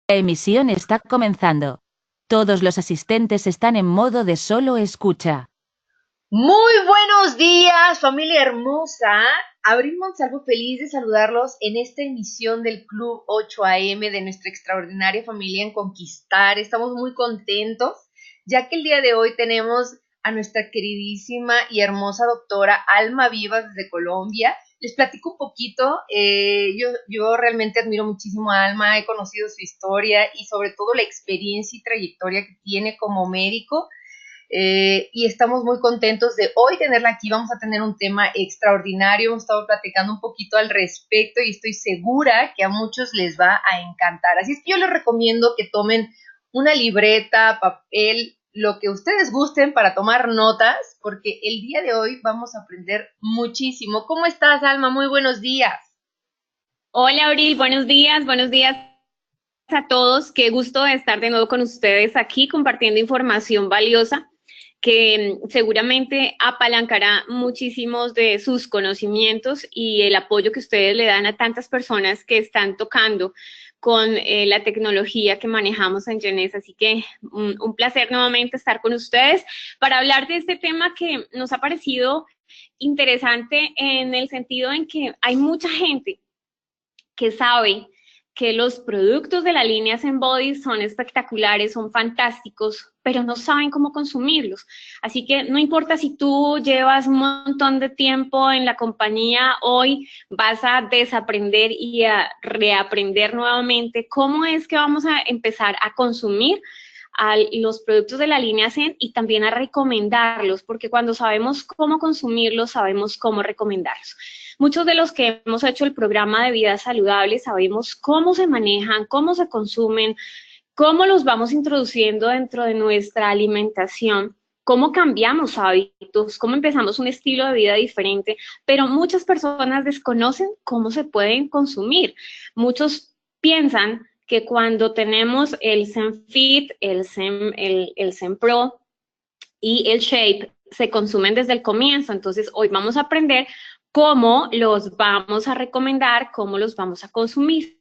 La emisión está comenzando. Todos los asistentes están en modo de solo escucha. Muy buenos días, familia hermosa. Abrimos algo feliz de saludarlos en esta emisión del Club 8 AM de nuestra extraordinaria familia en Conquistar. Estamos muy contentos, ya que el día de hoy tenemos a nuestra queridísima y hermosa doctora Alma Vivas desde Colombia. Les platico un poquito. Yo realmente admiro muchísimo a Alma, he conocido su historia y sobre todo la experiencia y trayectoria que tiene como médico. Y estamos muy contentos de hoy tenerla aquí. Vamos a tener un tema extraordinario. Hemos estado platicando un poquito al respecto y estoy segura que a muchos les va a encantar. Así es que yo les recomiendo que tomen una libreta, papel, lo que ustedes gusten para tomar notas, porque el día de hoy vamos a aprender muchísimo. ¿Cómo estás, Alma? Muy buenos días. Hola, Abril, buenos días a todos. Qué gusto de estar de nuevo con ustedes aquí compartiendo información valiosa que seguramente apalancará muchísimos de sus conocimientos y el apoyo que ustedes le dan a tantas personas que están tocando con la tecnología que manejamos en Genes. Así que un placer nuevamente estar con ustedes para hablar de este tema que nos ha parecido interesante en el sentido en que hay mucha gente que sabe que los productos de la línea Zenbody son espectaculares, son fantásticos, pero no saben cómo consumirlos. Así que no importa si tú llevas un montón de tiempo en la compañía, hoy vas a desaprender y a reaprender nuevamente cómo es que vamos a empezar a consumir a los productos de la línea Zen y también a recomendarlos, porque cuando sabemos cómo consumirlos, sabemos cómo recomendarlos. Muchos de los que hemos hecho el programa de vida saludable sabemos cómo se manejan, cómo se consumen, cómo los vamos introduciendo dentro de nuestra alimentación, cómo cambiamos hábitos, cómo empezamos un estilo de vida diferente, pero muchas personas desconocen cómo se pueden consumir. Muchos piensan que cuando tenemos el ZenFit, el ZenPro y el Shape, se consumen desde el comienzo. Entonces, hoy vamos a aprender cómo los vamos a recomendar, cómo los vamos a consumir.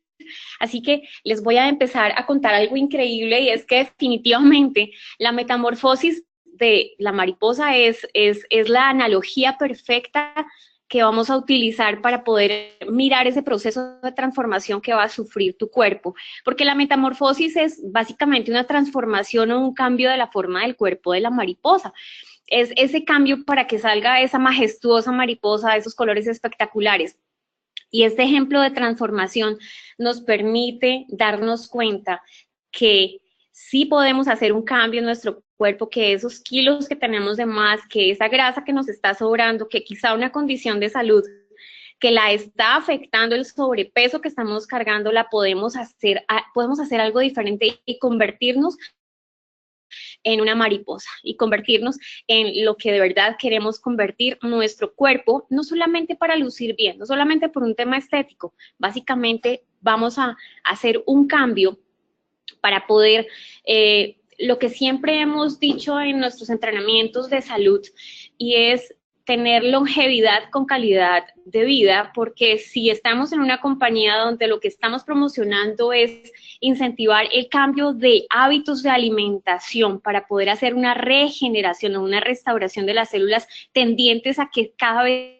Así que les voy a empezar a contar algo increíble y es que definitivamente la metamorfosis de la mariposa es la analogía perfecta que vamos a utilizar para poder mirar ese proceso de transformación que va a sufrir tu cuerpo, porque la metamorfosis es básicamente una transformación o un cambio de la forma del cuerpo de la mariposa. Es ese cambio para que salga esa majestuosa mariposa, esos colores espectaculares. Y este ejemplo de transformación nos permite darnos cuenta que sí podemos hacer un cambio en nuestro cuerpo, que esos kilos que tenemos de más, que esa grasa que nos está sobrando, que quizá una condición de salud que la está afectando, el sobrepeso que estamos cargando, la podemos hacer algo diferente y convertirnos en una mariposa y convertirnos en lo que de verdad queremos convertir nuestro cuerpo, no solamente para lucir bien, no solamente por un tema estético, básicamente vamos a hacer un cambio para poder, lo que siempre hemos dicho en nuestros entrenamientos de salud, y es tener longevidad con calidad de vida, porque si estamos en una compañía donde lo que estamos promocionando es incentivar el cambio de hábitos de alimentación para poder hacer una regeneración o una restauración de las células tendientes a que cada vez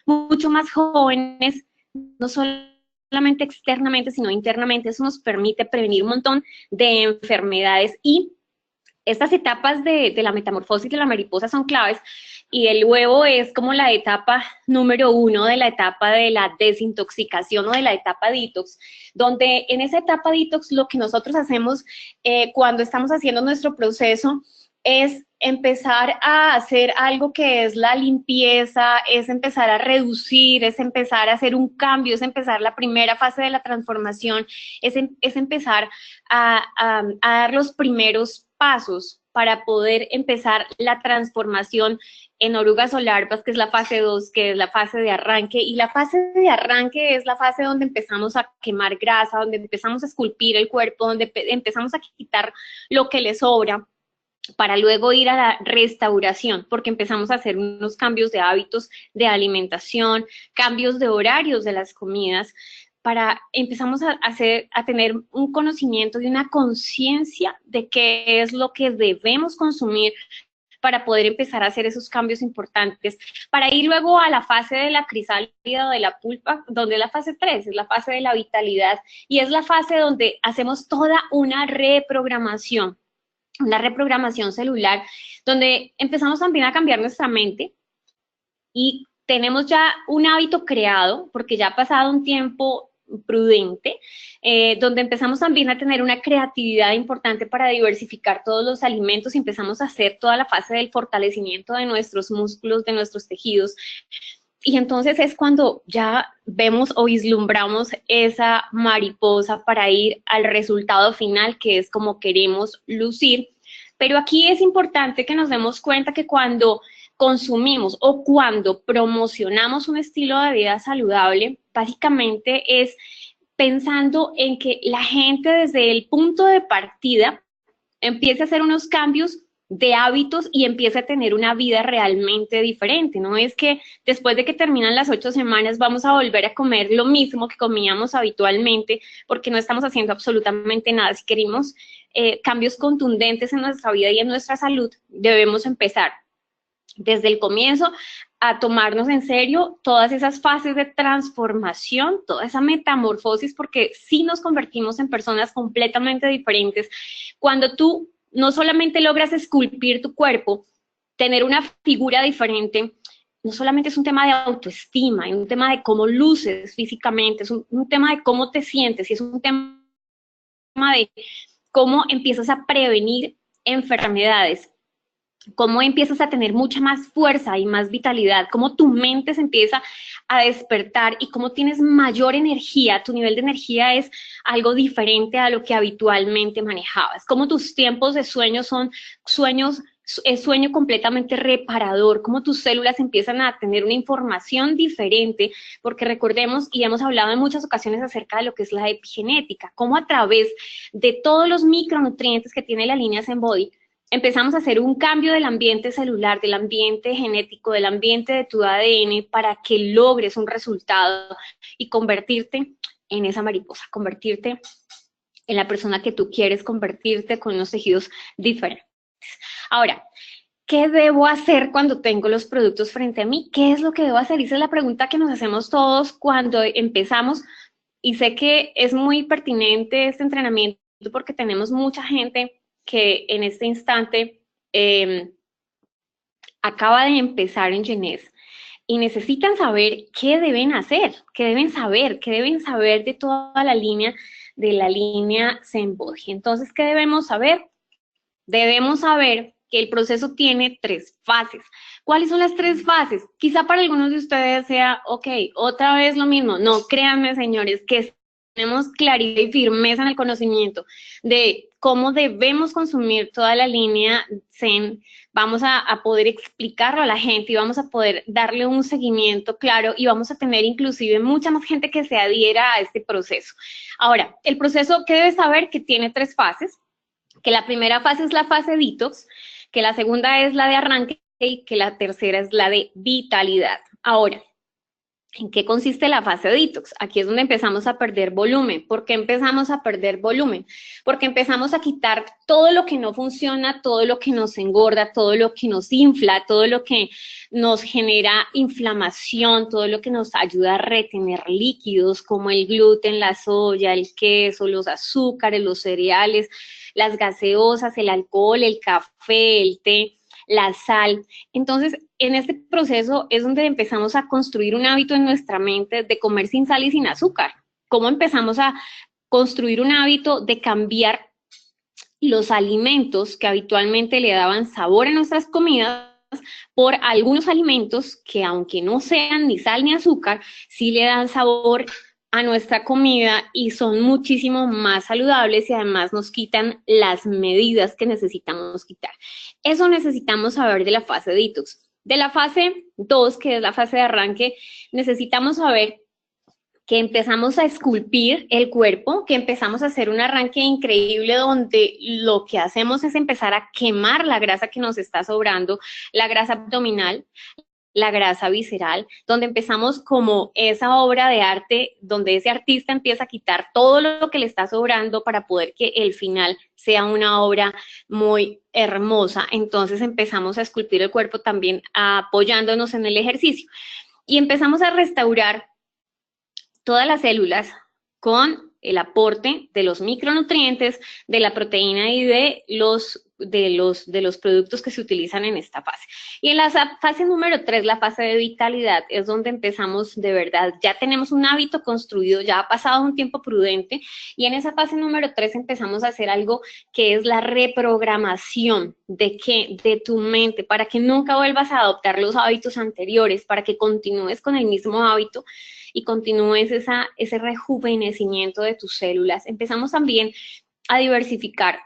mucho más jóvenes, no solamente externamente, sino internamente, eso nos permite prevenir un montón de enfermedades y estas etapas de la metamorfosis de la mariposa son claves y el huevo es como la etapa número 1 de la etapa de la desintoxicación o de la etapa detox, donde en esa etapa detox lo que nosotros hacemos cuando estamos haciendo nuestro proceso es empezar a hacer algo que es la limpieza, es empezar a reducir, es empezar a hacer un cambio, es empezar la primera fase de la transformación, es empezar a dar los primeros pasos para poder empezar la transformación en orugas o larvas, que es la fase 2, que es la fase de arranque, y la fase de arranque es la fase donde empezamos a quemar grasa, donde empezamos a esculpir el cuerpo, donde empezamos a quitar lo que le sobra, para luego ir a la restauración, porque empezamos a hacer unos cambios de hábitos de alimentación, cambios de horarios de las comidas, empezamos a tener un conocimiento y una conciencia de qué es lo que debemos consumir para poder empezar a hacer esos cambios importantes, para ir luego a la fase de la crisálida o de la pulpa, donde es la fase 3, es la fase de la vitalidad, y es la fase donde hacemos toda una reprogramación celular, donde empezamos también a cambiar nuestra mente y tenemos ya un hábito creado, porque ya ha pasado un tiempo prudente, donde empezamos también a tener una creatividad importante para diversificar todos los alimentos y empezamos a hacer toda la fase del fortalecimiento de nuestros músculos, de nuestros tejidos. Y entonces es cuando ya vemos o vislumbramos esa mariposa para ir al resultado final, que es como queremos lucir. Pero aquí es importante que nos demos cuenta que cuando consumimos o cuando promocionamos un estilo de vida saludable, básicamente es pensando en que la gente desde el punto de partida empiece a hacer unos cambios de hábitos y empiece a tener una vida realmente diferente. No es que después de que terminan las 8 semanas vamos a volver a comer lo mismo que comíamos habitualmente, porque no estamos haciendo absolutamente nada. Si queremos cambios contundentes en nuestra vida y en nuestra salud, debemos empezar desde el comienzo a tomarnos en serio todas esas fases de transformación, toda esa metamorfosis, porque sí nos convertimos en personas completamente diferentes. Cuando tú no solamente logras esculpir tu cuerpo, tener una figura diferente, no solamente es un tema de autoestima, es un tema de cómo luces físicamente, es un tema de cómo te sientes, y es un tema de cómo empiezas a prevenir enfermedades, cómo empiezas a tener mucha más fuerza y más vitalidad, cómo tu mente se empieza a despertar y cómo tienes mayor energía, tu nivel de energía es algo diferente a lo que habitualmente manejabas, cómo tus tiempos de sueño son sueño completamente reparador, cómo tus células empiezan a tener una información diferente, porque recordemos, y hemos hablado en muchas ocasiones acerca de lo que es la epigenética, cómo a través de todos los micronutrientes que tiene la línea Zenbody, empezamos a hacer un cambio del ambiente celular, del ambiente genético, del ambiente de tu ADN para que logres un resultado y convertirte en esa mariposa, convertirte en la persona que tú quieres, convertirte con unos tejidos diferentes. Ahora, ¿qué debo hacer cuando tengo los productos frente a mí? ¿Qué es lo que debo hacer? Esa es la pregunta que nos hacemos todos cuando empezamos, y sé que es muy pertinente este entrenamiento porque tenemos mucha gente que en este instante acaba de empezar en Jeunesse y necesitan saber qué deben hacer, qué deben saber de toda la línea Zenbody. Entonces, ¿qué debemos saber? Debemos saber que el proceso tiene 3 fases. ¿Cuáles son las 3 fases? Quizá para algunos de ustedes sea, ok, otra vez lo mismo. No, créanme, señores, que tenemos claridad y firmeza en el conocimiento de cómo debemos consumir toda la línea Zen. Vamos a poder explicarlo a la gente y vamos a poder darle un seguimiento claro y vamos a tener inclusive mucha más gente que se adhiera a este proceso. Ahora, el proceso, ¿qué debes saber? Que tiene 3 fases, que la primera fase es la fase detox, que la segunda es la de arranque y que la tercera es la de vitalidad. Ahora, ¿en qué consiste la fase detox? Aquí es donde empezamos a perder volumen. ¿Por qué empezamos a perder volumen? Porque empezamos a quitar todo lo que no funciona, todo lo que nos engorda, todo lo que nos infla, todo lo que nos genera inflamación, todo lo que nos ayuda a retener líquidos como el gluten, la soya, el queso, los azúcares, los cereales, las gaseosas, el alcohol, el café, el té, la sal. Entonces, en este proceso es donde empezamos a construir un hábito en nuestra mente de comer sin sal y sin azúcar. ¿Cómo empezamos a construir un hábito de cambiar los alimentos que habitualmente le daban sabor a nuestras comidas por algunos alimentos que, aunque no sean ni sal ni azúcar, sí le dan sabor a nuestra comida y son muchísimo más saludables y además nos quitan las medidas que necesitamos quitar? Eso necesitamos saber de la fase detox. De la fase 2, que es la fase de arranque, necesitamos saber que empezamos a esculpir el cuerpo, que empezamos a hacer un arranque increíble donde lo que hacemos es empezar a quemar la grasa que nos está sobrando, la grasa abdominal, la grasa visceral, donde empezamos como esa obra de arte, donde ese artista empieza a quitar todo lo que le está sobrando para poder que el final sea una obra muy hermosa. Entonces empezamos a esculpir el cuerpo también apoyándonos en el ejercicio. Y empezamos a restaurar todas las células con el aporte de los micronutrientes, de la proteína y de los productos que se utilizan en esta fase. Y en la fase número 3, la fase de vitalidad, es donde empezamos de verdad, ya tenemos un hábito construido, ya ha pasado un tiempo prudente, y en esa fase número 3 empezamos a hacer algo que es la reprogramación de tu mente, para que nunca vuelvas a adoptar los hábitos anteriores, para que continúes con el mismo hábito y continúes ese rejuvenecimiento de tus células. Empezamos también a diversificar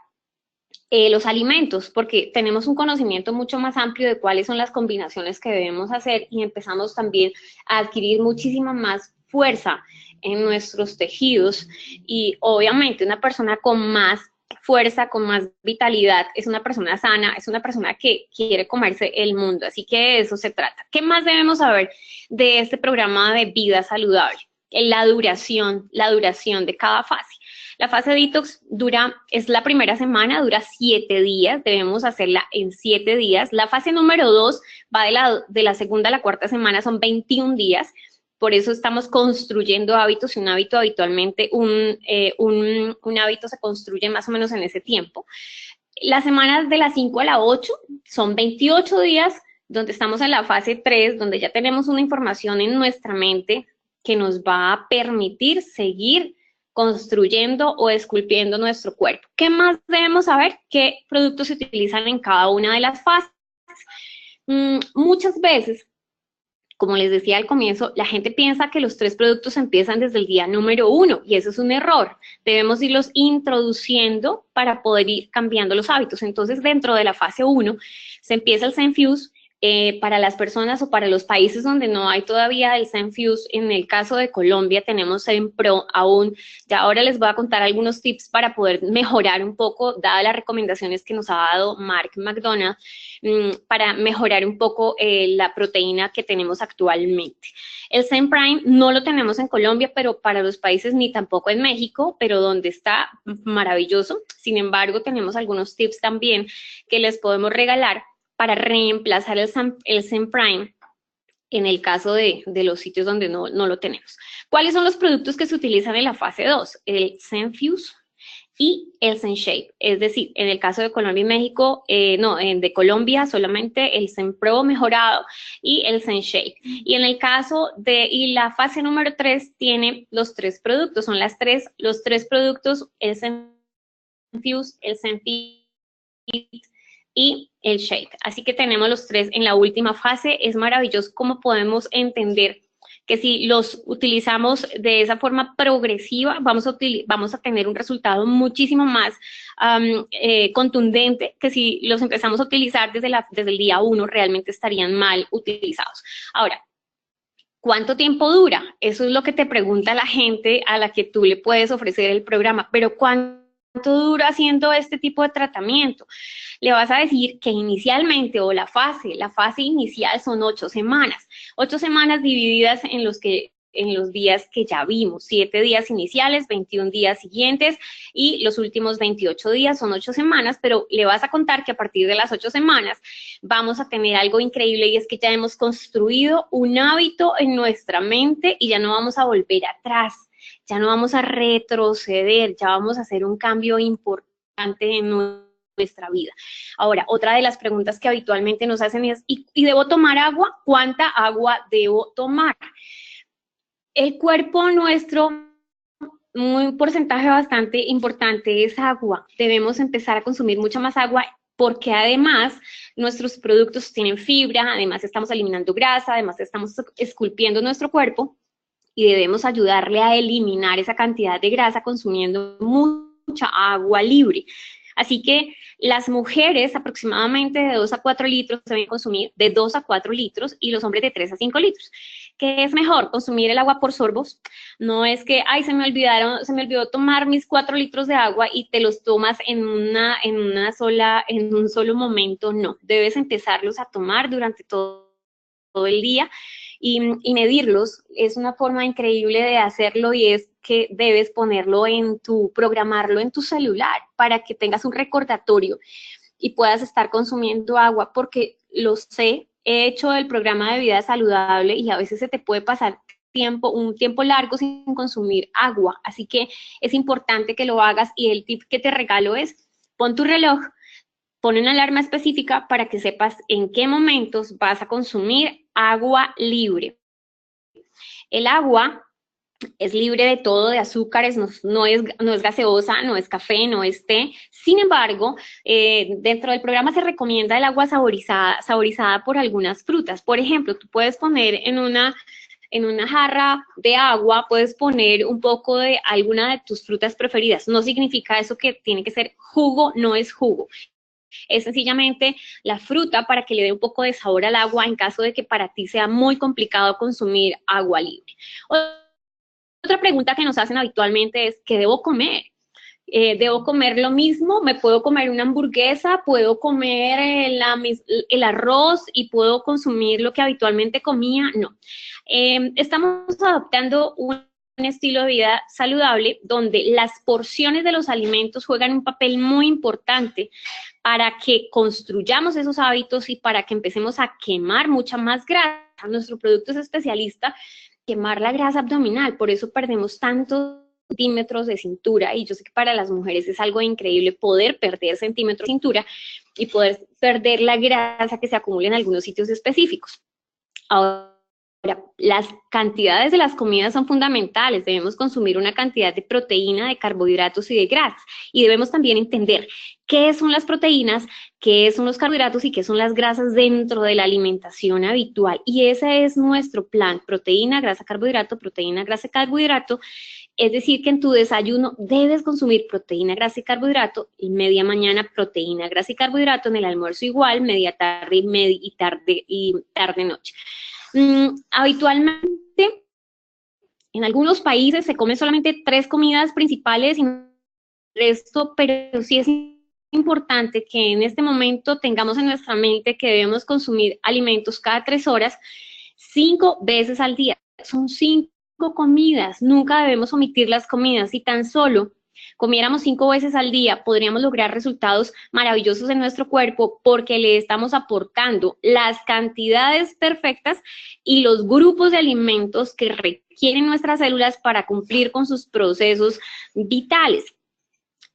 los alimentos, porque tenemos un conocimiento mucho más amplio de cuáles son las combinaciones que debemos hacer, y empezamos también a adquirir muchísima más fuerza en nuestros tejidos. Y obviamente una persona con más fuerza, con más vitalidad, es una persona sana, es una persona que quiere comerse el mundo. Así que de eso se trata. ¿Qué más debemos saber de este programa de vida saludable? La duración de cada fase. La fase detox es la primera semana, dura 7 días, debemos hacerla en 7 días. La fase número 2 va de la segunda a la cuarta semana, son 21 días. Por eso estamos construyendo hábitos, y un hábito habitualmente, un hábito se construye más o menos en ese tiempo. Las semanas de la 5 a la 8 son 28 días, donde estamos en la fase 3, donde ya tenemos una información en nuestra mente que nos va a permitir seguir construyendo o esculpiendo nuestro cuerpo. ¿Qué más debemos saber? ¿Qué productos se utilizan en cada una de las fases? Muchas veces, como les decía al comienzo, la gente piensa que los 3 productos empiezan desde el día número 1, y eso es un error. Debemos irlos introduciendo para poder ir cambiando los hábitos. Entonces, dentro de la fase 1, se empieza el Zenfuse. Para las personas o para los países donde no hay todavía el Zenfuse, en el caso de Colombia tenemos Zenpro aún. Ya ahora les voy a contar algunos tips para poder mejorar un poco, dadas las recomendaciones que nos ha dado Mark McDonald, para mejorar un poco la proteína que tenemos actualmente. El Zen Prime no lo tenemos en Colombia, pero para los países ni tampoco en México, pero donde está, maravilloso. Sin embargo, tenemos algunos tips también que les podemos regalar para reemplazar el Zen Prime en el caso de los sitios donde no lo tenemos. ¿Cuáles son los productos que se utilizan en la fase 2? El Zenfuse y el Zen-Shape. Es decir, en el caso de Colombia y México, de Colombia solamente el Zen-Pro mejorado y el Zen-Shape. Y en el caso la fase número 3 tiene los 3 productos, son los 3 productos, el Zenfuse, el Zen-Fit y el Shake. Así que tenemos los 3 en la última fase. Es maravilloso cómo podemos entender que si los utilizamos de esa forma progresiva, vamos a tener un resultado muchísimo más contundente que si los empezamos a utilizar desde el día 1, realmente estarían mal utilizados. Ahora, ¿cuánto tiempo dura? Eso es lo que te pregunta la gente a la que tú le puedes ofrecer el programa, pero ¿cuánto dura haciendo este tipo de tratamiento? Le vas a decir que inicialmente, o la fase inicial son 8 semanas. 8 semanas divididas en los días que ya vimos, 7 días iniciales, 21 días siguientes, y los últimos 28 días son 8 semanas, pero le vas a contar que a partir de las 8 semanas vamos a tener algo increíble, y es que ya hemos construido un hábito en nuestra mente y ya no vamos a volver atrás. Ya no vamos a retroceder, ya vamos a hacer un cambio importante en nuestra vida. Ahora, otra de las preguntas que habitualmente nos hacen es, ¿y debo tomar agua? ¿Cuánta agua debo tomar? El cuerpo nuestro, un porcentaje bastante importante es agua. Debemos empezar a consumir mucha más agua, porque además nuestros productos tienen fibra, además estamos eliminando grasa, además estamos esculpiendo nuestro cuerpo, y debemos ayudarle a eliminar esa cantidad de grasa consumiendo mucha agua libre. Así que las mujeres aproximadamente de 2 a 4 litros deben consumir de 2 a 4 litros, y los hombres de 3 a 5 litros. ¿Qué es mejor? Consumir el agua por sorbos. No es que, ay, se me olvidó tomar mis 4 litros de agua y te los tomas en un solo momento. No, debes empezarlos a tomar durante todo el día y medirlos. Es una forma increíble de hacerlo y es que debes programarlo en tu celular para que tengas un recordatorio y puedas estar consumiendo agua, porque lo sé, he hecho el programa de vida saludable y a veces se te puede pasar un tiempo largo sin consumir agua, así que es importante que lo hagas y el tip que te regalo es, pon tu reloj, pon una alarma específica para que sepas en qué momentos vas a consumir agua libre. El agua es libre de todo, de azúcares, no es gaseosa, no es café, no es té. Sin embargo, dentro del programa se recomienda el agua saborizada por algunas frutas. Por ejemplo, tú puedes poner en una jarra de agua, puedes poner un poco de alguna de tus frutas preferidas. No significa eso que tiene que ser jugo, no es jugo. Es sencillamente la fruta para que le dé un poco de sabor al agua en caso de que para ti sea muy complicado consumir agua libre. Otra pregunta que nos hacen habitualmente es, ¿qué debo comer? ¿Debo comer lo mismo? ¿Me puedo comer una hamburguesa? ¿Puedo comer el arroz y puedo consumir lo que habitualmente comía? No. Estamos adoptando un estilo de vida saludable donde las porciones de los alimentos juegan un papel muy importante para que construyamos esos hábitos y para que empecemos a quemar mucha más grasa. Nuestro producto es especialista quemar la grasa abdominal, por eso perdemos tantos centímetros de cintura, y yo sé que para las mujeres es algo increíble poder perder centímetros de cintura y poder perder la grasa que se acumula en algunos sitios específicos. Ahora, las cantidades de las comidas son fundamentales, debemos consumir una cantidad de proteína, de carbohidratos y de grasas, y debemos también entender qué son las proteínas, qué son los carbohidratos y qué son las grasas dentro de la alimentación habitual, y ese es nuestro plan: proteína, grasa, carbohidrato, proteína, grasa, carbohidrato. Es decir, que en tu desayuno debes consumir proteína, grasa y carbohidrato, y media mañana proteína, grasa y carbohidrato, en el almuerzo igual, media tarde y tarde noche. Habitualmente, en algunos países se comen solamente 3 comidas principales y el resto, pero sí es importante que en este momento tengamos en nuestra mente que debemos consumir alimentos cada 3 horas, 5 veces al día. Son 5 comidas, nunca debemos omitir las comidas. Si tan solo comiéramos 5 veces al día, podríamos lograr resultados maravillosos en nuestro cuerpo porque le estamos aportando las cantidades perfectas y los grupos de alimentos que requieren nuestras células para cumplir con sus procesos vitales.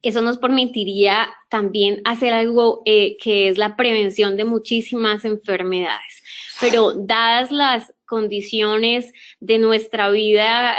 Eso nos permitiría también hacer algo que es la prevención de muchísimas enfermedades. Pero dadas las condiciones de nuestra vida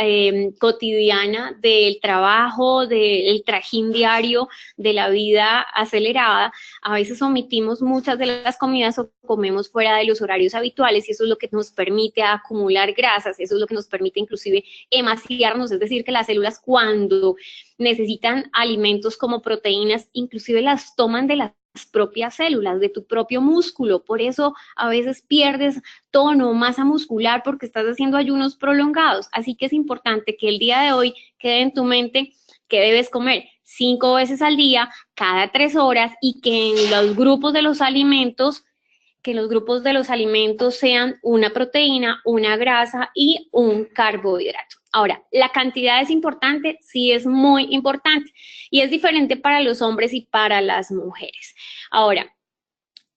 cotidiana, del trabajo, del trajín diario, de la vida acelerada, a veces omitimos muchas de las comidas o comemos fuera de los horarios habituales, y eso es lo que nos permite acumular grasas, eso es lo que nos permite inclusive emaciarnos, es decir, que las células cuando necesitan alimentos como proteínas, inclusive las toman de las propias células, de tu propio músculo. Por eso a veces pierdes tono, masa muscular, porque estás haciendo ayunos prolongados. Así que es importante que el día de hoy quede en tu mente que debes comer 5 veces al día, cada 3 horas, y que en los grupos de los alimentos sean una proteína, una grasa y un carbohidrato. Ahora, la cantidad es importante, sí es muy importante, y es diferente para los hombres y para las mujeres. Ahora,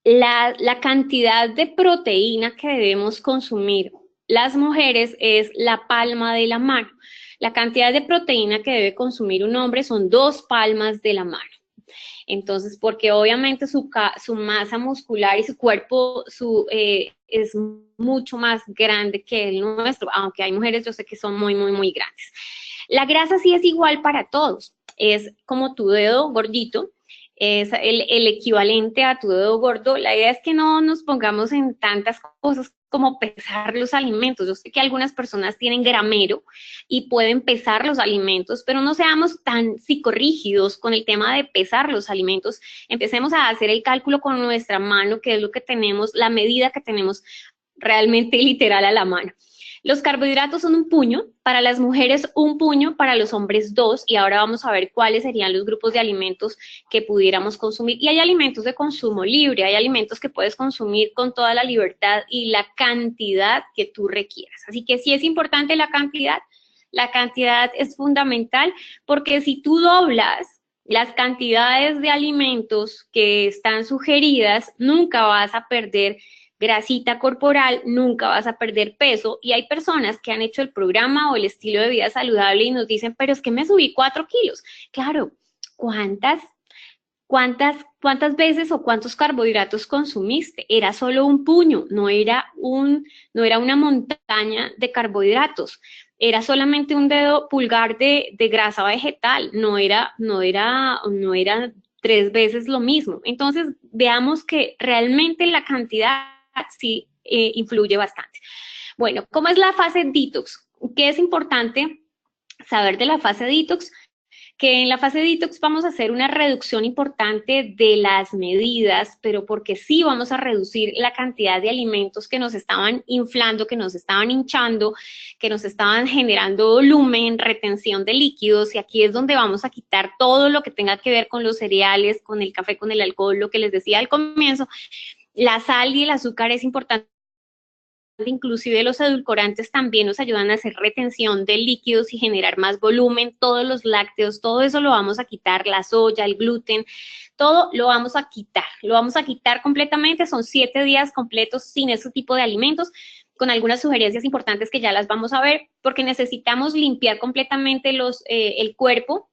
la cantidad de proteína que debemos consumir las mujeres es la palma de la mano. La cantidad de proteína que debe consumir un hombre son 2 palmas de la mano. Entonces, porque obviamente su masa muscular y su cuerpo es mucho más grande que el nuestro, aunque hay mujeres, yo sé que son muy, muy, muy grandes. La grasa sí es igual para todos, es como tu dedo gordito, es el equivalente a tu dedo gordo. La idea es que no nos pongamos en tantas cosas como pesar los alimentos. Yo sé que algunas personas tienen gramero y pueden pesar los alimentos, pero no seamos tan psicorrígidos con el tema de pesar los alimentos. Empecemos a hacer el cálculo con nuestra mano, que es lo que tenemos, la medida que tenemos realmente literal a la mano. Los carbohidratos son un puño, para las mujeres un puño, para los hombres dos, y ahora vamos a ver cuáles serían los grupos de alimentos que pudiéramos consumir. Y hay alimentos de consumo libre, hay alimentos que puedes consumir con toda la libertad y la cantidad que tú requieras. Así que sí es importante la cantidad es fundamental, porque si tú doblas las cantidades de alimentos que están sugeridas, nunca vas a perder grasita corporal, nunca vas a perder peso. Y hay personas que han hecho el programa o el estilo de vida saludable y nos dicen, pero es que me subí 4 kilos. Claro, ¿cuántas veces o cuántos carbohidratos consumiste? Era solo un puño, no era una montaña de carbohidratos. Era solamente un dedo pulgar de grasa vegetal, no era 3 veces lo mismo. Entonces, veamos que realmente la cantidad sí influye bastante. Bueno, ¿cómo es la fase detox? ¿Qué es importante saber de la fase detox? Que en la fase detox vamos a hacer una reducción importante de las medidas, pero porque sí vamos a reducir la cantidad de alimentos que nos estaban inflando, que nos estaban hinchando, que nos estaban generando volumen, retención de líquidos, y aquí es donde vamos a quitar todo lo que tenga que ver con los cereales, con el café, con el alcohol, lo que les decía al comienzo. La sal y el azúcar es importante. Inclusive los edulcorantes también nos ayudan a hacer retención de líquidos y generar más volumen, todos los lácteos, todo eso lo vamos a quitar, la soya, el gluten, todo lo vamos a quitar completamente, son 7 días completos sin ese tipo de alimentos, con algunas sugerencias importantes que ya las vamos a ver, porque necesitamos limpiar completamente el cuerpo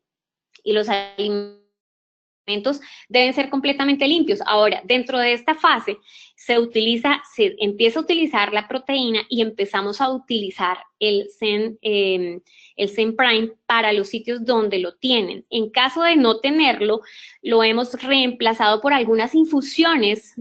y los alimentos deben ser completamente limpios. Ahora, dentro de esta fase se empieza a utilizar la proteína y empezamos a utilizar el Zen Prime para los sitios donde lo tienen. En caso de no tenerlo, lo hemos reemplazado por algunas infusiones,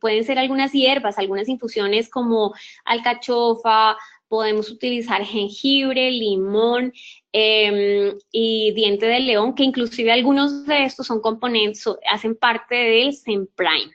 pueden ser algunas hierbas, algunas infusiones como alcachofa, podemos utilizar jengibre, limón, y diente de león, que inclusive algunos de estos son componentes, hacen parte del Zen Prime.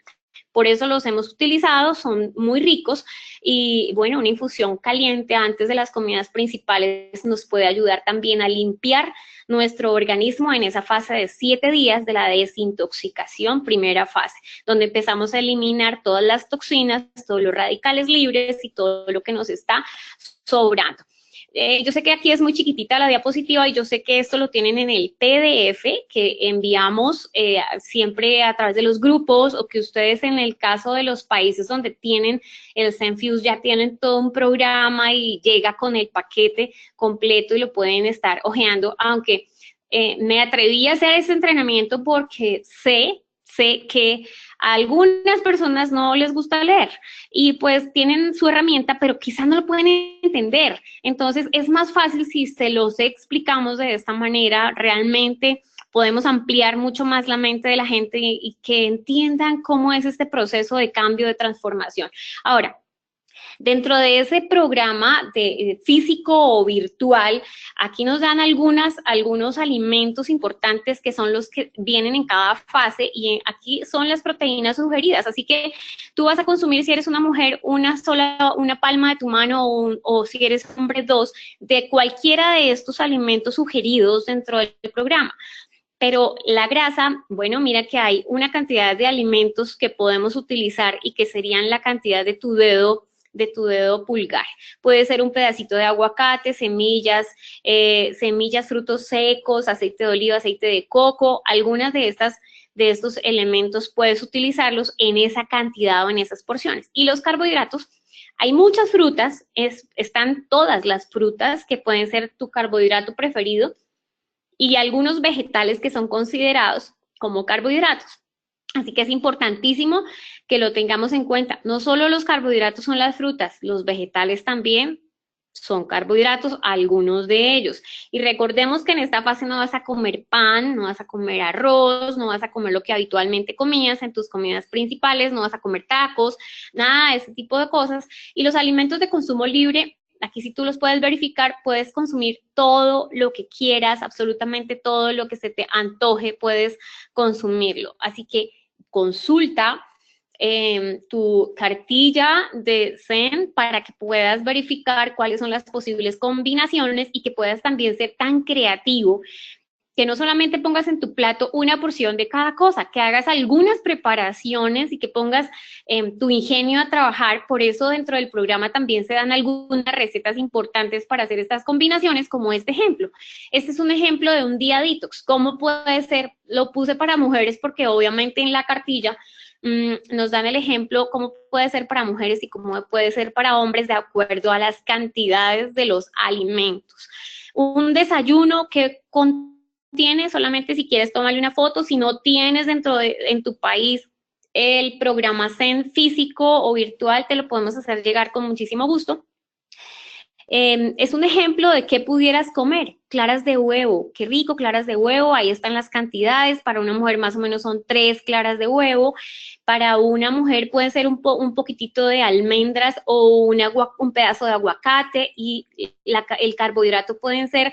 Por eso los hemos utilizado, son muy ricos y bueno, una infusión caliente antes de las comidas principales nos puede ayudar también a limpiar nuestro organismo en esa fase de 7 días de la desintoxicación, primera fase, donde empezamos a eliminar todas las toxinas, todos los radicales libres y todo lo que nos está sobrando. Yo sé que aquí es muy chiquitita la diapositiva y yo sé que esto lo tienen en el PDF que enviamos siempre a través de los grupos, o que ustedes en el caso de los países donde tienen el Zenfuse ya tienen todo un programa y llega con el paquete completo y lo pueden estar hojeando, aunque me atreví a hacer ese entrenamiento porque sé que a algunas personas no les gusta leer y pues tienen su herramienta, pero quizás no lo pueden entender. Entonces es más fácil si se los explicamos de esta manera, realmente podemos ampliar mucho más la mente de la gente y que entiendan cómo es este proceso de cambio, de transformación. Ahora, dentro de ese programa de físico o virtual, aquí nos dan algunos alimentos importantes que son los que vienen en cada fase y aquí son las proteínas sugeridas. Así que tú vas a consumir, si eres una mujer, una palma de tu mano o si eres hombre, 2 de cualquiera de estos alimentos sugeridos dentro del programa. Pero la grasa, bueno, mira que hay una cantidad de alimentos que podemos utilizar y que serían la cantidad de tu dedo pulgar. Puede ser un pedacito de aguacate, semillas, frutos secos, aceite de oliva, aceite de coco, algunas de estos elementos puedes utilizarlos en esa cantidad o en esas porciones. Y los carbohidratos, hay muchas frutas, están todas las frutas que pueden ser tu carbohidrato preferido y algunos vegetales que son considerados como carbohidratos. Así que es importantísimo que lo tengamos en cuenta. No solo los carbohidratos son las frutas, los vegetales también son carbohidratos, algunos de ellos. Y recordemos que en esta fase no vas a comer pan, no vas a comer arroz, no vas a comer lo que habitualmente comías en tus comidas principales, no vas a comer tacos, nada de ese tipo de cosas. Y los alimentos de consumo libre, aquí si tú los puedes verificar, puedes consumir todo lo que quieras, absolutamente todo lo que se te antoje, puedes consumirlo. Así que consulta tu cartilla de Zen para que puedas verificar cuáles son las posibles combinaciones y que puedas también ser tan creativo que no solamente pongas en tu plato una porción de cada cosa, que hagas algunas preparaciones y que pongas tu ingenio a trabajar. Por eso dentro del programa también se dan algunas recetas importantes para hacer estas combinaciones, como este ejemplo. Este es un ejemplo de un día detox. ¿Cómo puede ser? Lo puse para mujeres porque obviamente en la cartilla nos dan el ejemplo cómo puede ser para mujeres y cómo puede ser para hombres de acuerdo a las cantidades de los alimentos. Un desayuno que contiene, solamente si quieres tomarle una foto, si no tienes en tu país el programa Zen físico o virtual, te lo podemos hacer llegar con muchísimo gusto. Es un ejemplo de qué pudieras comer. Claras de huevo, qué rico, claras de huevo, ahí están las cantidades. Para una mujer más o menos son 3 claras de huevo. Para una mujer puede ser un poquitito de almendras o un pedazo de aguacate, y el carbohidrato pueden ser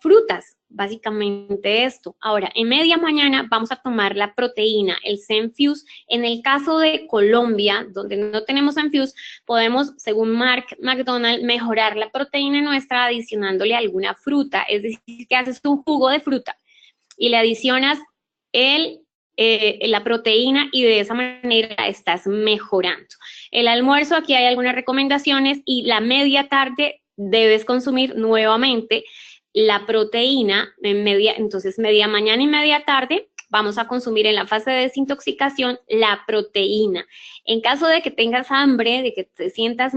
frutas. Básicamente esto. Ahora, en media mañana vamos a tomar la proteína, el Zenfuse. En el caso de Colombia, donde no tenemos Zenfuse, podemos, según Mark McDonald, mejorar la proteína nuestra adicionándole alguna fruta. Es decir, que haces un jugo de fruta y le adicionas la proteína y de esa manera estás mejorando. El almuerzo, aquí hay algunas recomendaciones, y la media tarde debes consumir nuevamente la proteína, entonces media mañana y media tarde vamos a consumir en la fase de desintoxicación la proteína. En caso de que tengas hambre, de que te sientas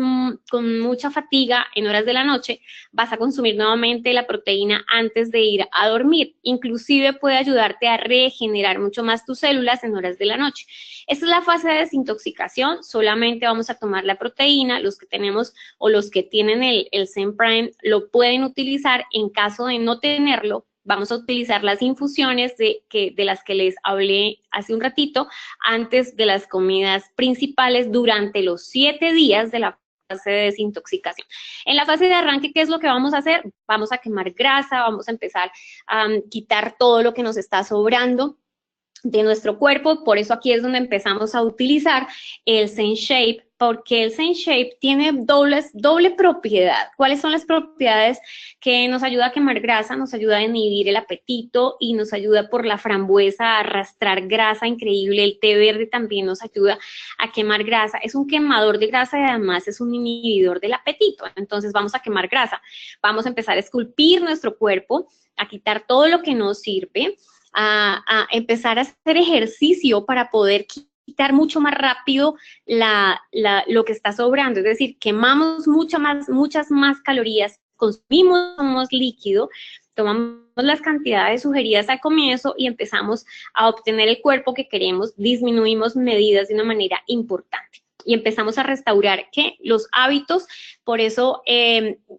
con mucha fatiga en horas de la noche, vas a consumir nuevamente la proteína antes de ir a dormir. Inclusive puede ayudarte a regenerar mucho más tus células en horas de la noche. Esta es la fase de desintoxicación. Solamente vamos a tomar la proteína. Los que tenemos o los que tienen el Zen Prime lo pueden utilizar. En caso de no tenerlo, vamos a utilizar las infusiones de las que les hablé hace un ratito, antes de las comidas principales durante los 7 días de la fase de desintoxicación. En la fase de arranque, ¿qué es lo que vamos a hacer? Vamos a quemar grasa, vamos a empezar a quitar todo lo que nos está sobrando de nuestro cuerpo. Por eso aquí es donde empezamos a utilizar el Zen Shape, porque el Zen Shape tiene doble propiedad. ¿Cuáles son las propiedades? Que nos ayuda a quemar grasa, nos ayuda a inhibir el apetito y nos ayuda por la frambuesa a arrastrar grasa increíble. El té verde también nos ayuda a quemar grasa. Es un quemador de grasa y además es un inhibidor del apetito. Entonces vamos a quemar grasa. Vamos a empezar a esculpir nuestro cuerpo, a quitar todo lo que nos sirve, a empezar a hacer ejercicio para poder quitar mucho más rápido lo que está sobrando. Es decir, quemamos muchas más calorías, consumimos más líquido, tomamos las cantidades sugeridas al comienzo y empezamos a obtener el cuerpo que queremos, disminuimos medidas de una manera importante. Y empezamos a restaurar, ¿qué? Los hábitos. Por eso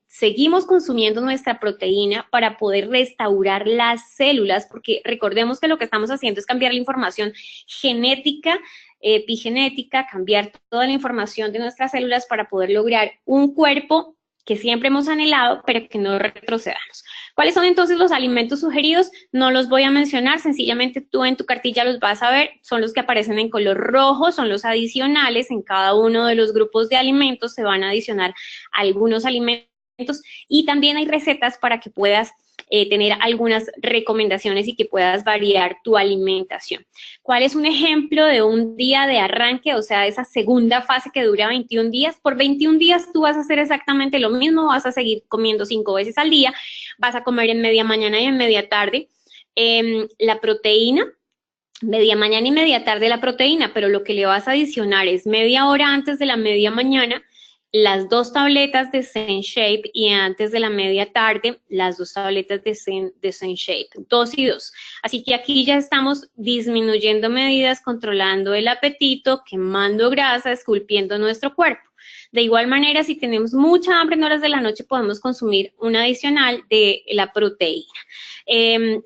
seguimos consumiendo nuestra proteína para poder restaurar las células, porque recordemos que lo que estamos haciendo es cambiar la información genética, epigenética, cambiar toda la información de nuestras células para poder lograr un cuerpo que siempre hemos anhelado, pero que no retrocedamos. ¿Cuáles son entonces los alimentos sugeridos? No los voy a mencionar, sencillamente tú en tu cartilla los vas a ver, son los que aparecen en color rojo, son los adicionales. En cada uno de los grupos de alimentos se van a adicionar algunos alimentos, y también hay recetas para que puedas tener algunas recomendaciones y que puedas variar tu alimentación. ¿Cuál es un ejemplo de un día de arranque? O sea, esa segunda fase que dura 21 días. Por 21 días tú vas a hacer exactamente lo mismo, vas a seguir comiendo 5 veces al día, vas a comer en media mañana y en media tarde la proteína, media mañana y media tarde la proteína, pero lo que le vas a adicionar es media hora antes de la media mañana las 2 tabletas de Zen Shape, y antes de la media tarde las 2 tabletas de Zen Shape, 2 y 2. Así que aquí ya estamos disminuyendo medidas, controlando el apetito, quemando grasa, esculpiendo nuestro cuerpo. De igual manera, si tenemos mucha hambre en horas de la noche, podemos consumir un adicional de la proteína.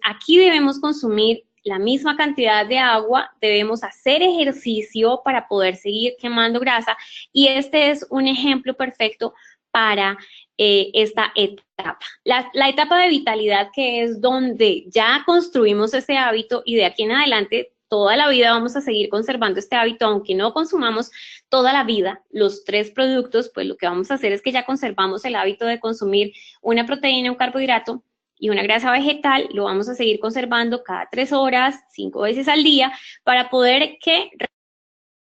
Aquí debemos consumir la misma cantidad de agua, debemos hacer ejercicio para poder seguir quemando grasa, y este es un ejemplo perfecto para esta etapa. La etapa de vitalidad, que es donde ya construimos ese hábito y de aquí en adelante toda la vida vamos a seguir conservando este hábito, aunque no consumamos toda la vida los 3 productos, pues lo que vamos a hacer es que ya conservamos el hábito de consumir una proteína, un carbohidrato y una grasa vegetal, lo vamos a seguir conservando cada 3 horas, 5 veces al día, para poder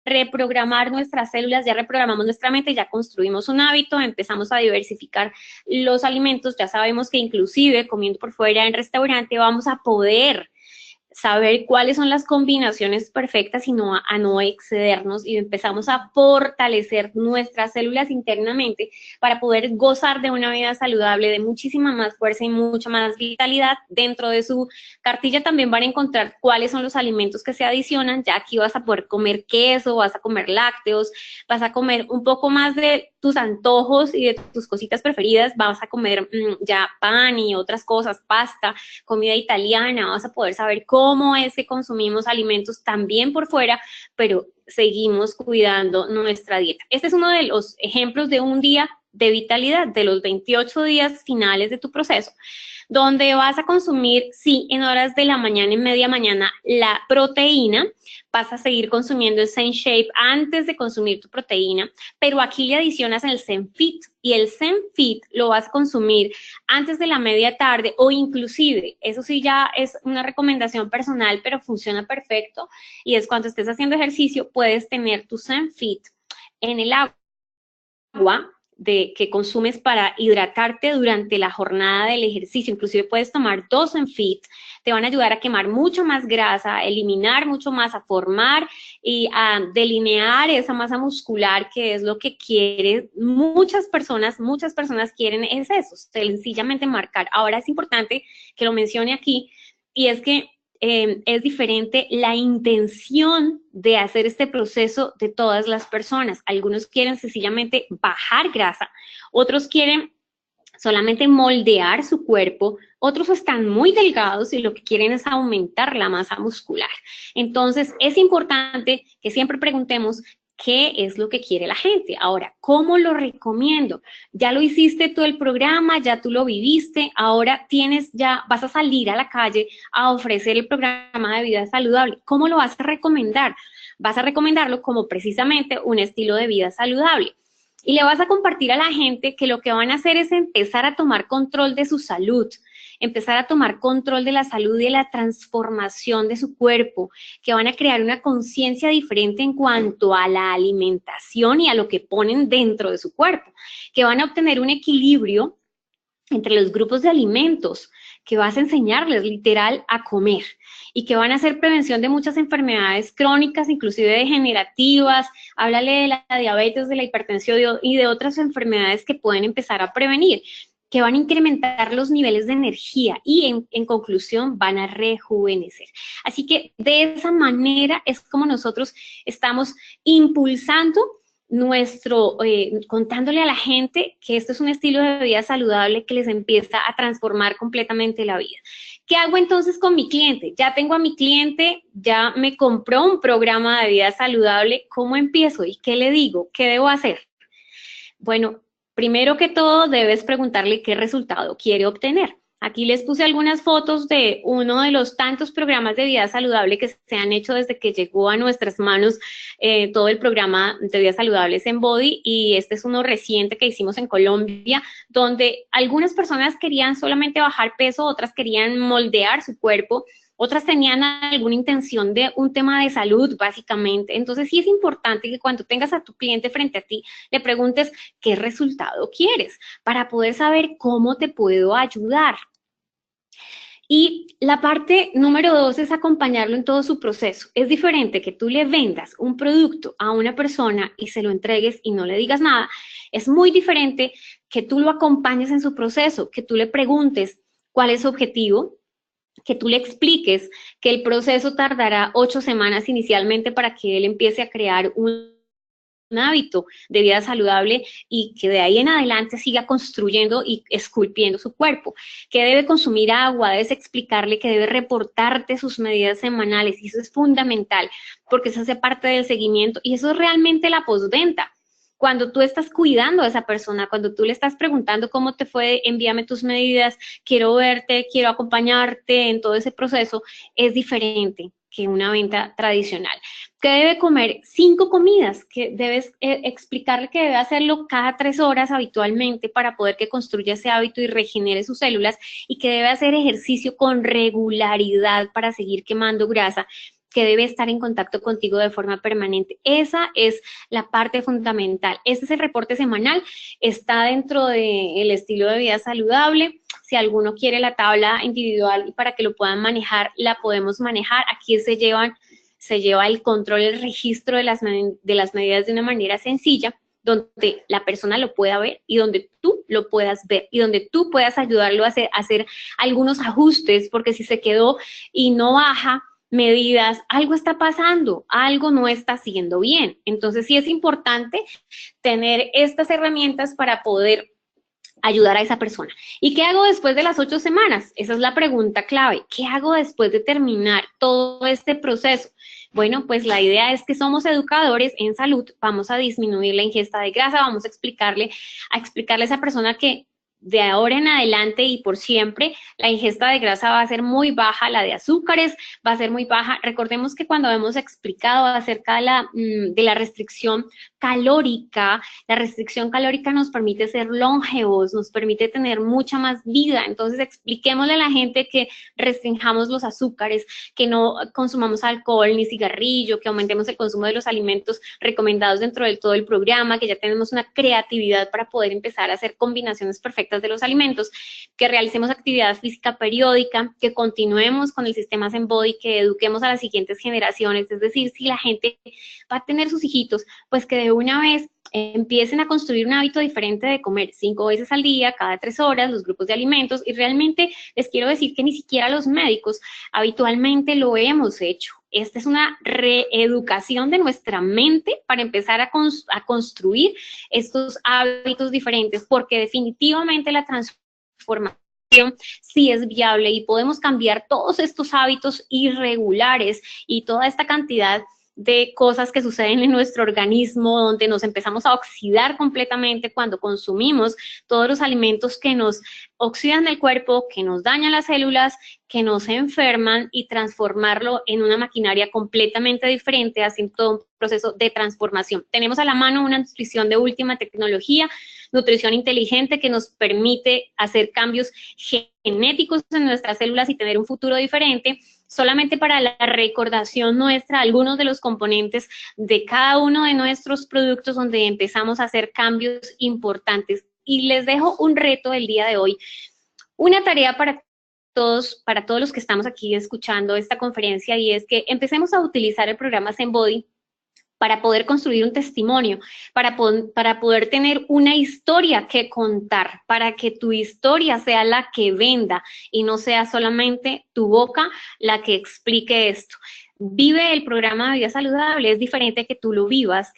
reprogramar nuestras células, ya reprogramamos nuestra mente, ya construimos un hábito, empezamos a diversificar los alimentos, ya sabemos que inclusive comiendo por fuera en restaurante vamos a poder saber cuáles son las combinaciones perfectas y a no excedernos, y empezamos a fortalecer nuestras células internamente para poder gozar de una vida saludable, de muchísima más fuerza y mucha más vitalidad. Dentro de su cartilla también van a encontrar cuáles son los alimentos que se adicionan. Ya aquí vas a poder comer queso, vas a comer lácteos, vas a comer un poco más de tus antojos y de tus cositas preferidas, vas a comer ya pan y otras cosas, pasta, comida italiana, vas a poder saber cómo es que consumimos alimentos también por fuera, pero seguimos cuidando nuestra dieta. Este es uno de los ejemplos de un día de vitalidad, de los 28 días finales de tu proceso, donde vas a consumir, sí, en horas de la mañana, en media mañana, la proteína, vas a seguir consumiendo el Zen Shape antes de consumir tu proteína, pero aquí le adicionas el Zen Fit, y el Zen Fit lo vas a consumir antes de la media tarde, o inclusive, eso sí ya es una recomendación personal, pero funciona perfecto, y es cuando estés haciendo ejercicio, puedes tener tu Zen Fit en el agua que consumes para hidratarte durante la jornada del ejercicio. Inclusive puedes tomar 2 en Fit, te van a ayudar a quemar mucho más grasa, a eliminar mucho más, a formar y a delinear esa masa muscular, que es lo que quieren muchas personas quieren, es eso, sencillamente marcar. Ahora es importante que lo mencione aquí, y es que es diferente la intención de hacer este proceso de todas las personas. Algunos quieren sencillamente bajar grasa, otros quieren solamente moldear su cuerpo, otros están muy delgados y lo que quieren es aumentar la masa muscular. Entonces, es importante que siempre preguntemos qué es lo que quiere la gente. Ahora, ¿cómo lo recomiendo? Ya lo hiciste tú el programa, ya tú lo viviste, ahora vas a salir a la calle a ofrecer el programa de vida saludable. ¿Cómo lo vas a recomendar? Vas a recomendarlo como precisamente un estilo de vida saludable. Y le vas a compartir a la gente que lo que van a hacer es empezar a tomar control de su salud, empezar a tomar control de la salud y de la transformación de su cuerpo, que van a crear una conciencia diferente en cuanto a la alimentación y a lo que ponen dentro de su cuerpo, que van a obtener un equilibrio entre los grupos de alimentos, que vas a enseñarles literal a comer, y que van a hacer prevención de muchas enfermedades crónicas, inclusive degenerativas. Háblale de la diabetes, de la hipertensión y de otras enfermedades que pueden empezar a prevenir, que van a incrementar los niveles de energía y en conclusión van a rejuvenecer. Así que de esa manera es como nosotros estamos impulsando contándole a la gente que esto es un estilo de vida saludable que les empieza a transformar completamente la vida. ¿Qué hago entonces con mi cliente? Ya tengo a mi cliente, ya me compró un programa de vida saludable. ¿Cómo empiezo? ¿Y qué le digo? ¿Qué debo hacer? Bueno, primero que todo debes preguntarle qué resultado quiere obtener. Aquí les puse algunas fotos de uno de los tantos programas de vida saludable que se han hecho desde que llegó a nuestras manos todo el programa de vida saludable Zen Body, y este es uno reciente que hicimos en Colombia, donde algunas personas querían solamente bajar peso, otras querían moldear su cuerpo, otras tenían alguna intención de un tema de salud, básicamente. Entonces, sí es importante que cuando tengas a tu cliente frente a ti, le preguntes qué resultado quieres para poder saber cómo te puedo ayudar. Y la parte número 2 es acompañarlo en todo su proceso. Es diferente que tú le vendas un producto a una persona y se lo entregues y no le digas nada. Es muy diferente que tú lo acompañes en su proceso, que tú le preguntes cuál es su objetivo, que tú le expliques que el proceso tardará 8 semanas inicialmente para que él empiece a crear un hábito de vida saludable y que de ahí en adelante siga construyendo y esculpiendo su cuerpo, que debe consumir agua, debes explicarle que debe reportarte sus medidas semanales, y eso es fundamental porque eso hace parte del seguimiento y eso es realmente la postventa. Cuando tú estás cuidando a esa persona, cuando tú le estás preguntando cómo te fue, envíame tus medidas, quiero verte, quiero acompañarte en todo ese proceso, es diferente que una venta tradicional. ¿Qué debe comer? 5 comidas, que debes explicarle que debe hacerlo cada 3 horas habitualmente para poder que construya ese hábito y regenere sus células, y que debe hacer ejercicio con regularidad para seguir quemando grasa, que debe estar en contacto contigo de forma permanente. Esa es la parte fundamental. Este es el reporte semanal, está dentro del estilo de vida saludable. Si alguno quiere la tabla individual y para que lo puedan manejar, la podemos manejar. Aquí se lleva el control, el registro de las medidas de una manera sencilla, donde la persona lo pueda ver y donde tú lo puedas ver y donde tú puedas ayudarlo a hacer algunos ajustes, porque si se quedó y no baja medidas, algo está pasando, algo no está haciendo bien. Entonces sí es importante tener estas herramientas para poder ayudar a esa persona. ¿Y qué hago después de las 8 semanas? Esa es la pregunta clave. ¿Qué hago después de terminar todo este proceso? Bueno, pues la idea es que somos educadores en salud, vamos a disminuir la ingesta de grasa, vamos a explicarle a esa persona que de ahora en adelante y por siempre, la ingesta de grasa va a ser muy baja, la de azúcares va a ser muy baja. Recordemos que cuando hemos explicado acerca de la restricción calórica, la restricción calórica nos permite ser longevos, nos permite tener mucha más vida. Entonces, expliquémosle a la gente que restringamos los azúcares, que no consumamos alcohol ni cigarrillo, que aumentemos el consumo de los alimentos recomendados dentro del todo el programa, que ya tenemos una creatividad para poder empezar a hacer combinaciones perfectas de los alimentos, que realicemos actividad física periódica, que continuemos con el sistema Zen Body, que eduquemos a las siguientes generaciones. Es decir, si la gente va a tener sus hijitos, pues que de una vez empiecen a construir un hábito diferente de comer 5 veces al día, cada 3 horas, los grupos de alimentos. Y realmente les quiero decir que ni siquiera los médicos habitualmente lo hemos hecho. Esta es una reeducación de nuestra mente para empezar a construir estos hábitos diferentes, porque definitivamente la transformación sí es viable y podemos cambiar todos estos hábitos irregulares y toda esta cantidad de cosas que suceden en nuestro organismo, donde nos empezamos a oxidar completamente cuando consumimos todos los alimentos que nos oxidan el cuerpo, que nos dañan las células, que nos enferman, y transformarlo en una maquinaria completamente diferente, haciendo todo un proceso de transformación. Tenemos a la mano una nutrición de última tecnología, nutrición inteligente que nos permite hacer cambios genéticos en nuestras células y tener un futuro diferente. Solamente para la recordación nuestra, algunos de los componentes de cada uno de nuestros productos donde empezamos a hacer cambios importantes. Y les dejo un reto el día de hoy, una tarea para todos los que estamos aquí escuchando esta conferencia, y es que empecemos a utilizar el programa Zen Body para poder construir un testimonio, para poder tener una historia que contar, para que tu historia sea la que venda y no sea solamente tu boca la que explique esto. Vive el programa de vida saludable, es diferente que tú lo vivas,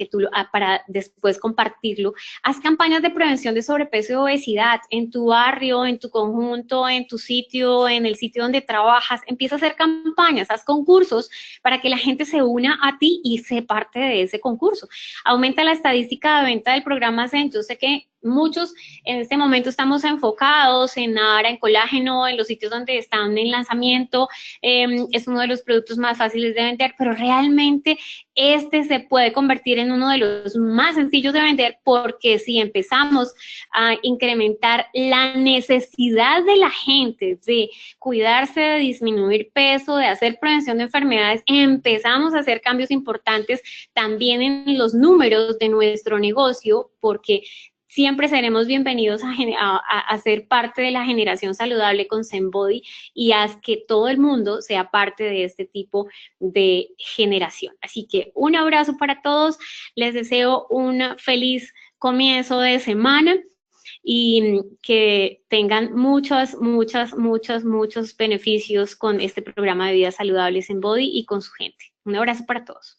para después compartirlo. Haz campañas de prevención de sobrepeso y obesidad en tu barrio, en tu conjunto, en tu sitio, en el sitio donde trabajas. Empieza a hacer campañas, haz concursos para que la gente se una a ti y sea parte de ese concurso. Aumenta la estadística de venta del programa Zen. Yo sé que muchos en este momento estamos enfocados en Nara, en colágeno, en los sitios donde están en lanzamiento, es uno de los productos más fáciles de vender, pero realmente este se puede convertir en uno de los más sencillos de vender, porque si empezamos a incrementar la necesidad de la gente de cuidarse, de disminuir peso, de hacer prevención de enfermedades, empezamos a hacer cambios importantes también en los números de nuestro negocio, porque siempre seremos bienvenidos a ser parte de la generación saludable con Zen Body, y haz que todo el mundo sea parte de este tipo de generación. Así que un abrazo para todos, les deseo un feliz comienzo de semana y que tengan muchos beneficios con este programa de vida saludable Zen Body y con su gente. Un abrazo para todos.